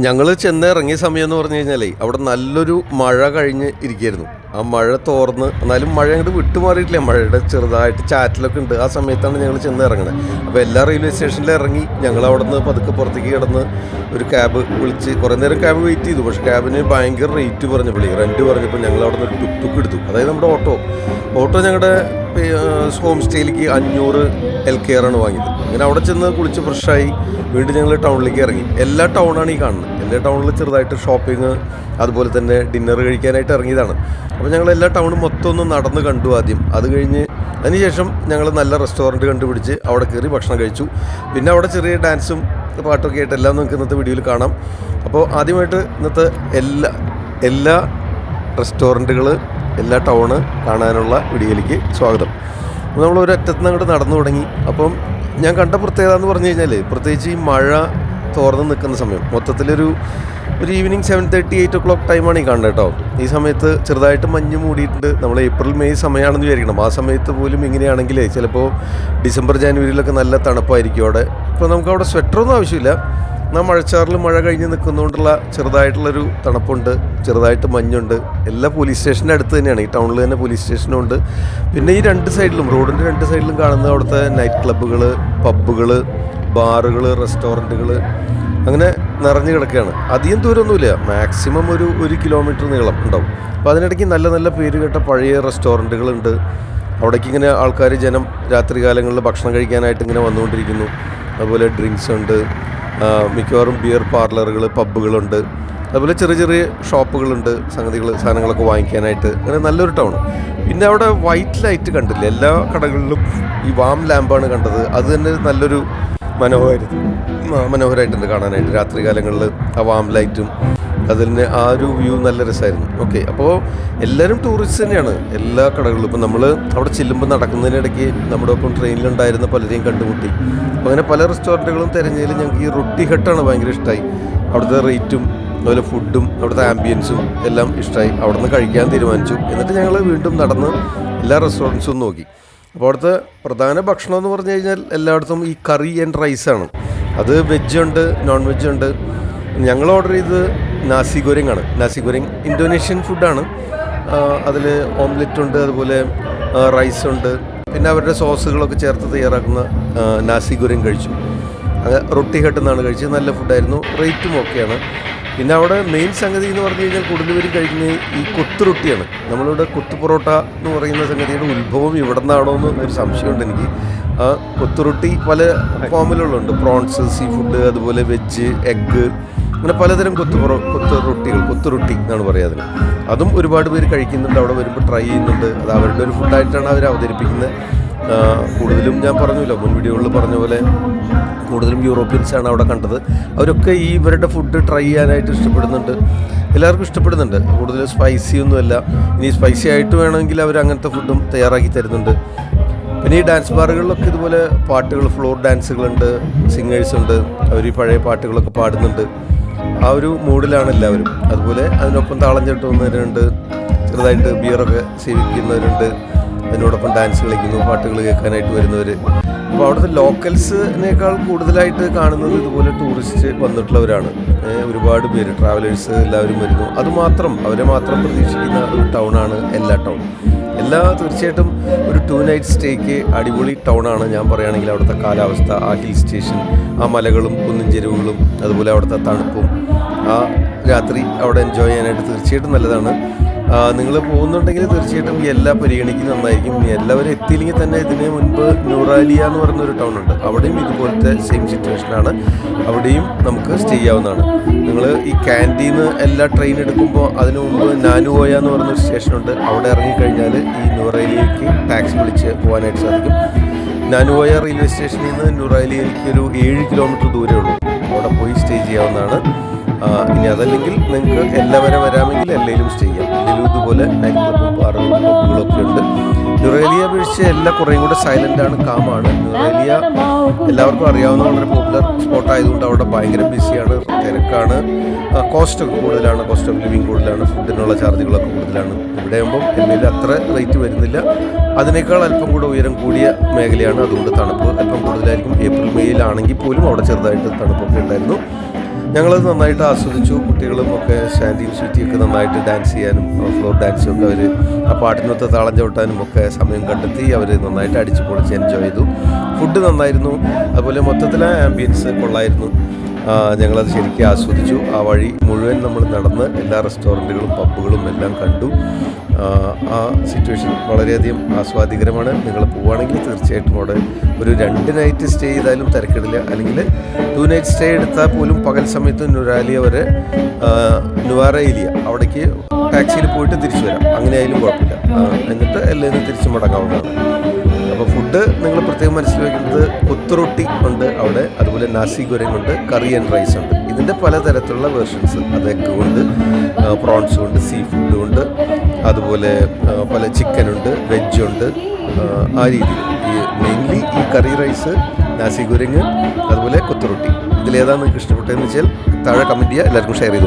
ഞങ്ങൾ ചെന്നിറങ്ങിയ സമയം എന്ന് പറഞ്ഞു കഴിഞ്ഞാൽ അവിടെ നല്ലൊരു മഴ കഴിഞ്ഞ് ഇരിക്കുകയായിരുന്നു. ആ മഴ തോർന്ന്, എന്നാലും മഴ അങ്ങോട്ട് വിട്ടുമാറിയിട്ടില്ല. മഴയുടെ ചെറുതായിട്ട് ചാറ്റിലൊക്കെ ഉണ്ട്. ആ സമയത്താണ് ഞങ്ങൾ ചെന്ന് ഇറങ്ങുന്നത്. അപ്പോൾ എല്ലാ റെയിൽവേ സ്റ്റേഷനിലും ഇറങ്ങി ഞങ്ങൾ അവിടെ നിന്ന് പതുക്കെ പുറത്തേക്ക് കിടന്ന് ഒരു ക്യാബ് വിളിച്ച് കുറേ നേരം ക്യാബ് വെയിറ്റ് ചെയ്തു. പക്ഷേ ക്യാബിന് ഭയങ്കര റേറ്റ് പറഞ്ഞപ്പോൾ, റെൻറ്റ് പറഞ്ഞപ്പോൾ ഞങ്ങൾ അവിടെ നിന്ന് ഒരു ടുക്ക് എടുത്തു. അതായത് നമ്മുടെ ഓട്ടോ ഞങ്ങളുടെ ഹോം സ്റ്റേയിലേക്ക് 500 LKR ആണ് വാങ്ങിയത്. അങ്ങനെ അവിടെ ചെന്ന് കുളിച്ച് ഫ്രഷായി വീണ്ടും ഞങ്ങൾ ടൗണിലേക്ക് ഇറങ്ങി. എല്ലാ ടൗണാണ് ഈ കാണുന്നത്. എല്ലാ ടൗണിൽ ചെറുതായിട്ട് ഷോപ്പിംഗ്, അതുപോലെ തന്നെ ഡിന്നർ കഴിക്കാനായിട്ട് ഇറങ്ങിയതാണ്. അപ്പോൾ ഞങ്ങൾ എല്ലാ ടൗണും മൊത്തം ഒന്ന് നടന്ന് കണ്ടു ആദ്യം. അത് കഴിഞ്ഞ് അതിനുശേഷം ഞങ്ങൾ നല്ല റെസ്റ്റോറൻറ്റ് കണ്ടുപിടിച്ച് അവിടെ കയറി ഭക്ഷണം കഴിച്ചു. പിന്നെ അവിടെ ചെറിയ ഡാൻസും പാട്ടൊക്കെ ആയിട്ട് എല്ലാം നമുക്ക് ഇന്നത്തെ വീഡിയോയിൽ കാണാം. അപ്പോൾ ആദ്യമായിട്ട് ഇന്നത്തെ എല്ലാ റെസ്റ്റോറൻറ്റുകൾ, എല്ലാ ടൗണ് കാണാനുള്ള വീഡിയോയിലേക്ക് സ്വാഗതം. നമ്മൾ ഒരറ്റത്ത് നിന്ന് അങ്ങോട്ട് നടന്നു തുടങ്ങി. അപ്പം ഞാൻ കണ്ട പ്രത്യേകത എന്ന് പറഞ്ഞു കഴിഞ്ഞാൽ, പ്രത്യേകിച്ച് ഈ മഴ തോർന്ന് നിൽക്കുന്ന സമയം, മൊത്തത്തിലൊരു ഈവനിങ് 7:30, 8 o'clock ടൈമാണ് ഈ കാണുന്നത് കേട്ടോ. ഈ സമയത്ത് ചെറുതായിട്ട് മഞ്ഞ് മൂടിയിട്ടുണ്ട്. നമ്മൾ ഏപ്രിൽ മെയ് സമയമാണെന്ന് വിചാരിക്കണം. ആ സമയത്ത് പോലും ഇങ്ങനെയാണെങ്കിൽ ചിലപ്പോൾ ഡിസംബർ ജനുവരിയിലൊക്കെ നല്ല തണുപ്പായിരിക്കും അവിടെ. ഇപ്പോൾ നമുക്കവിടെ സ്വെറ്ററൊന്നും ആവശ്യമില്ല. എന്നാൽ മഴച്ചാറിൽ മഴ കഴിഞ്ഞ് നിൽക്കുന്നതുകൊണ്ടുള്ള ചെറുതായിട്ടുള്ളൊരു തണുപ്പുണ്ട്, ചെറുതായിട്ട് മഞ്ഞുണ്ട്. എല്ലാ പോലീസ് സ്റ്റേഷൻ്റെ അടുത്ത് തന്നെയാണ്. ഈ ടൗണിൽ തന്നെ പോലീസ് സ്റ്റേഷനും ഉണ്ട്. പിന്നെ ഈ രണ്ട് സൈഡിലും, റോഡിൻ്റെ രണ്ട് സൈഡിലും കാണുന്ന അവിടുത്തെ നൈറ്റ് ക്ലബ്ബുകൾ, പബ്ബുകൾ, ബാറുകൾ, റെസ്റ്റോറൻറ്റുകൾ അങ്ങനെ നിറഞ്ഞു കിടക്കുകയാണ്. അധികം ദൂരമൊന്നുമില്ല, മാക്സിമം ഒരു 1 കിലോമീറ്റർ നീളം ഉണ്ടാവും. അപ്പോൾ അതിനിടയ്ക്ക് നല്ല നല്ല പേര് കേട്ട പഴയ റെസ്റ്റോറൻറ്റുകളുണ്ട്. അവിടേക്ക് ഇങ്ങനെ ആൾക്കാർ, ജനം രാത്രി കാലങ്ങളിൽ ഭക്ഷണം കഴിക്കാനായിട്ട് ഇങ്ങനെ വന്നുകൊണ്ടിരിക്കുന്നു. അതുപോലെ ഡ്രിങ്ക്സ് ഉണ്ട്, മിക്കവാറും ബിയർ പാർലറുകൾ, പബ്ബുകളുണ്ട്. അതുപോലെ ചെറിയ ചെറിയ ഷോപ്പുകളുണ്ട്, സാധനങ്ങളൊക്കെ വാങ്ങിക്കാനായിട്ട്. അങ്ങനെ നല്ലൊരു ടൗൺ. പിന്നെ അവിടെ വൈറ്റ് ലൈറ്റ് കണ്ടില്ല, എല്ലാ കടകളിലും ഈ വാം ലാമ്പാണ് കണ്ടത്. അത് തന്നെ നല്ലൊരു മനോഹരമായിട്ടുണ്ട് കാണാനായിട്ട്. രാത്രി കാലങ്ങളിൽ ആ വാം ലൈറ്റും അതിന് ആ ഒരു വ്യൂ നല്ല രസമായിരുന്നു. ഓക്കെ, അപ്പോൾ എല്ലാവരും ടൂറിസ്റ്റ് തന്നെയാണ് എല്ലാ കടകളിലും. ഇപ്പം നമ്മൾ അവിടെ ചെല്ലുമ്പോൾ നടക്കുന്നതിനിടയ്ക്ക് നമ്മുടെ ഒപ്പം ട്രെയിനിലുണ്ടായിരുന്ന പലരെയും കണ്ടുമുട്ടി. അപ്പോൾ അങ്ങനെ പല റെസ്റ്റോറൻറ്റുകളും തിരഞ്ഞതിൽ ഞങ്ങൾക്ക് ഈ റൊട്ടി ഹട്ടാണ് ഭയങ്കര ഇഷ്ടമായി. അവിടുത്തെ റേറ്റും അതുപോലെ ഫുഡും അവിടുത്തെ ആംബിയൻസും എല്ലാം ഇഷ്ടമായി. അവിടെ നിന്ന് കഴിക്കാൻ തീരുമാനിച്ചു. എന്നിട്ട് ഞങ്ങൾ വീണ്ടും നടന്ന് എല്ലാ റെസ്റ്റോറൻറ്റ്സും നോക്കി. അപ്പോൾ അവിടുത്തെ പ്രധാന ഭക്ഷണം എന്ന് പറഞ്ഞു കഴിഞ്ഞാൽ എല്ലായിടത്തും ഈ കറി ആൻഡ് റൈസാണ്. അത് വെജുണ്ട്, നോൺ വെജുണ്ട്. ഞങ്ങൾ ഓർഡർ ചെയ്തത് നാസി ഗോരിങ് ആണ്. നാസി ഗോരിങ് ഇന്തോനേഷ്യൻ ഫുഡാണ്. അതിൽ ഓംലെറ്റ് ഉണ്ട്, അതുപോലെ റൈസുണ്ട്, പിന്നെ അവരുടെ സോസുകളൊക്കെ ചേർത്ത് തയ്യാറാക്കുന്ന നാസി ഗോരിങ് കഴിച്ചു. റൊട്ടി ഹട്ട് എന്നാണ് കഴിച്ചത്. നല്ല ഫുഡായിരുന്നു, റേറ്റും ഓക്കെയാണ്. പിന്നെ അവിടെ മെയിൻ സംഗതി എന്ന് പറഞ്ഞു കഴിഞ്ഞാൽ കൂടുതൽ പേരും കഴിക്കുന്നത് ഈ കൊത്തു റൊട്ടിയാണ്. നമ്മളിവിടെ കൊത്തു പൊറോട്ട എന്ന് പറയുന്ന സംഗതിയുടെ ഉത്ഭവം ഇവിടെ നിന്നാണോ എന്ന് ഒരു സംശയമുണ്ട് എനിക്ക്. ആ കൊത്തു റൊട്ടി പല ഫോമിലുള്ളുണ്ട്. പ്രോൺസ്, സീ ഫുഡ്, അതുപോലെ വെജ്, എഗ്ഗ്, അങ്ങനെ പലതരം കൊത്തു റൊട്ടി എന്നാണ് പറയുക അതിന്. അതും ഒരുപാട് പേര് കഴിക്കുന്നുണ്ട്, അവിടെ വരുമ്പോൾ ട്രൈ ചെയ്യുന്നുണ്ട്. അത് അവരുടെ ഒരു ഫുഡായിട്ടാണ് അവർ അവതരിപ്പിക്കുന്നത്. കൂടുതലും ഞാൻ പറഞ്ഞല്ലോ, മുൻ വീഡിയോകളിൽ പറഞ്ഞ പോലെ കൂടുതലും യൂറോപ്യൻസാണ് അവിടെ കണ്ടത്. അവരൊക്കെ ഈ ഇവരുടെ ഫുഡ് ട്രൈ ചെയ്യാനായിട്ട് ഇഷ്ടപ്പെടുന്നുണ്ട്. എല്ലാവർക്കും ഇഷ്ടപ്പെടുന്നുണ്ട്. കൂടുതൽ സ്പൈസി ഒന്നുമല്ല. ഇനി സ്പൈസി ആയിട്ട് വേണമെങ്കിൽ അവർ അങ്ങനത്തെ ഫുഡും തയ്യാറാക്കി തരുന്നുണ്ട്. പിന്നെ ഈ ഡാൻസ് ബാറുകളിലൊക്കെ ഇതുപോലെ പാട്ടുകൾ, ഫ്ലോർ ഡാൻസുകളുണ്ട്, സിംഗേഴ്സ് ഉണ്ട്. അവർ ഈ പഴയ പാട്ടുകളൊക്കെ പാടുന്നുണ്ട്. ആ ഒരു മൂഡിലാണ് എല്ലാവരും. അതുപോലെ അതിനൊപ്പം താളം ചവിട്ടുന്നവരുണ്ട്, ചെറുതായിട്ട് ബിയറൊക്കെ സേവിക്കുന്നവരുണ്ട്, അതിനോടൊപ്പം ഡാൻസ് കളിക്കുന്നു, പാട്ടുകൾ കേൾക്കാനായിട്ട് വരുന്നവർ. അപ്പോൾ അവിടുത്തെ ലോക്കൽസിനേക്കാൾ കൂടുതലായിട്ട് കാണുന്നത് ഇതുപോലെ ടൂറിസ്റ്റ് വന്നിട്ടുള്ളവരാണ്. ഒരുപാട് പേര്, ട്രാവലേഴ്സ് എല്ലാവരും വരുന്നു. അതുമാത്രം അവരെ മാത്രം പ്രതീക്ഷിക്കുന്ന ഒരു ടൗണാണ് എല്ലാ ടൗൺ. തീർച്ചയായിട്ടും ഒരു 2 night സ്റ്റേക്ക് അടിപൊളി ടൗണാണ്. ഞാൻ പറയുകയാണെങ്കിൽ അവിടുത്തെ കാലാവസ്ഥ, ആ ഹിൽ സ്റ്റേഷൻ, ആ മലകളും കുന്നും ചെരുവുകളും, അതുപോലെ അവിടുത്തെ തണുപ്പും, ആ രാത്രി അവിടെ എൻജോയ് ചെയ്യാനായിട്ട് തീർച്ചയായിട്ടും നല്ലതാണ്. നിങ്ങൾ പോകുന്നുണ്ടെങ്കിൽ തീർച്ചയായിട്ടും ഈ എല്ലാ പരിഗണിക്കും നന്നായിരിക്കും. ഇനി എല്ലാവരും എത്തിയില്ലെങ്കിൽ തന്നെ ഇതിന് മുൻപ് ന്യൂറാലിയ എന്ന് പറയുന്നൊരു ടൗൺ ഉണ്ട്. അവിടെയും ഇതുപോലത്തെ സെയിം സിറ്റുവേഷനാണ്. അവിടെയും നമുക്ക് സ്റ്റേ ചെയ്യാവുന്നതാണ്. നിങ്ങൾ ഈ ക്യാൻറ്റീന്ന് എല്ലാ ട്രെയിൻ എടുക്കുമ്പോൾ അതിനു മുമ്പ് നാനുവോയ എന്ന് പറയുന്നൊരു സ്റ്റേഷനുണ്ട്. അവിടെ ഇറങ്ങിക്കഴിഞ്ഞാൽ ഈ ന്യൂറാലിയയ്ക്ക് ടാക്സി വിളിച്ച് പോകാനായിട്ട് സാധിക്കും. നാനുവോയ റെയിൽവേ സ്റ്റേഷനിൽ നിന്ന് ന്യൂറാലിയയ്ക്ക് ഒരു 7 കിലോമീറ്റർ ദൂരമേ ഉള്ളൂ. അവിടെ പോയി സ്റ്റേ ചെയ്യാവുന്നതാണ്. ഇനി അതല്ലെങ്കിൽ നിങ്ങൾക്ക് എല്ലാവരും വരാമെങ്കിൽ എല്ലാവരും സ്റ്റേ ചെയ്യാം. എല്ലാവരും ഇതുപോലെ നൈറ്റ് ക്ലബ്ബും ബാറുകളും പബ്ബുകളൊക്കെ ഉണ്ട്. ന്യൂറേലിയ വീഴ്ച എല്ലാം കുറേയും കൂടെ സൈലൻ്റാണ്, കാമാണ്. ന്യൂറേലിയ എല്ലാവർക്കും അറിയാവുന്ന വളരെ പോപ്പുലർ സ്പോട്ട് ആയതുകൊണ്ട് അവിടെ ഭയങ്കര ബിസിയാണ്, തിരക്കാണ്. കോസ്റ്റൊക്കെ കൂടുതലാണ്, കോസ്റ്റ് ഓഫ് ലിവിങ് കൂടുതലാണ്, ഫുഡിനുള്ള ചാർജുകളൊക്കെ കൂടുതലാണ്. ഇവിടെ ആകുമ്പം എന്തെങ്കിലും അത്ര റേറ്റ് വരുന്നില്ല. അതിനേക്കാൾ അല്പം കൂടെ ഉയരം കൂടിയ മേഖലയാണ്. അതുകൊണ്ട് തണുപ്പ് അല്പം കൂടുതലായിരിക്കും. ഏപ്രിൽ മെയ്യിലാണെങ്കിൽ പോലും അവിടെ ചെറുതായിട്ട് തണുപ്പൊക്കെ ഉണ്ടായിരുന്നു. ഞങ്ങളത് നന്നായിട്ട് ആസ്വദിച്ചു. കുട്ടികളും ഒക്കെ സ്റ്റാൻഡിങ് സ്വീറ്റിയൊക്കെ നന്നായിട്ട് ഡാൻസ് ചെയ്യാനും ഫ്ലോർ ഡാൻസും ഒക്കെ അവർ ആ പാട്ടിനൊത്ത് താളം ചവിട്ടാനും ഒക്കെ സമയം കണ്ടെത്തി അവർ നന്നായിട്ട് അടിച്ചു പൊളിച്ച് എൻജോയ് ചെയ്തു. ഫുഡ് നന്നായിരുന്നു, അതുപോലെ മൊത്തത്തിലെ ആംബിയൻസ് കൊള്ളായിരുന്നു. ഞങ്ങളത് ശരിക്കും ആസ്വദിച്ചു. ആ വഴി മുഴുവൻ നമ്മൾ നടന്ന് എല്ലാ റെസ്റ്റോറൻറ്റുകളും പബ്ബുകളും എല്ലാം കണ്ടു. ആ സിറ്റുവേഷൻ വളരെയധികം ആസ്വാദികരമാണ്. നിങ്ങൾ പോവുകയാണെങ്കിൽ തീർച്ചയായിട്ടും അവിടെ ഒരു 2 നൈറ്റ് സ്റ്റേ ചെയ്താലും തിരക്കിടില്ല. അല്ലെങ്കിൽ 2 നൈറ്റ് സ്റ്റേ എടുത്താൽ പോലും പകൽ സമയത്ത് നുരാലിയ വരെ നുവാറ ഏലിയ അവിടേക്ക് ടാക്സിയിൽ പോയിട്ട് തിരിച്ചു വരാം. അങ്ങനെ ആയാലും കുഴപ്പമില്ല. എന്നിട്ട് എല്ലാവരും തിരിച്ചു മടങ്ങാവുന്നതാണ്. അപ്പോൾ ഫുഡ് നിങ്ങൾ പ്രത്യേകം മനസ്സിൽ വയ്ക്കുന്നത് കൊത്തുറൊട്ടി ഉണ്ട് അവിടെ, അതുപോലെ നാസി ഗോരങ് ഉണ്ട്, കറി ആൻഡ് റൈസ് ഉണ്ട്. ഇതിൻ്റെ പലതരത്തിലുള്ള വേർഷൻസ്, അത് എഗ്ഗ് കൊണ്ട്, പ്രോൺസ് കൊണ്ട്, സീ ഫുഡ് കൊണ്ട്, അതുപോലെ പല ചിക്കനുണ്ട്, വെജുണ്ട്. ആ രീതിയിൽ മെയിൻലി ഈ കറി റൈസ്, നാസി ഗോരങ്, അതുപോലെ കൊത്തുറൊട്ടി, ഇതിലേതാണ് നിങ്ങൾക്ക് ഇഷ്ടപ്പെട്ടതെന്ന് വെച്ചാൽ താഴെ കമൻറ്റ് ചെയ്യുക. എല്ലാവർക്കും ഷെയർ ചെയ്ത് കൊടുക്കുക.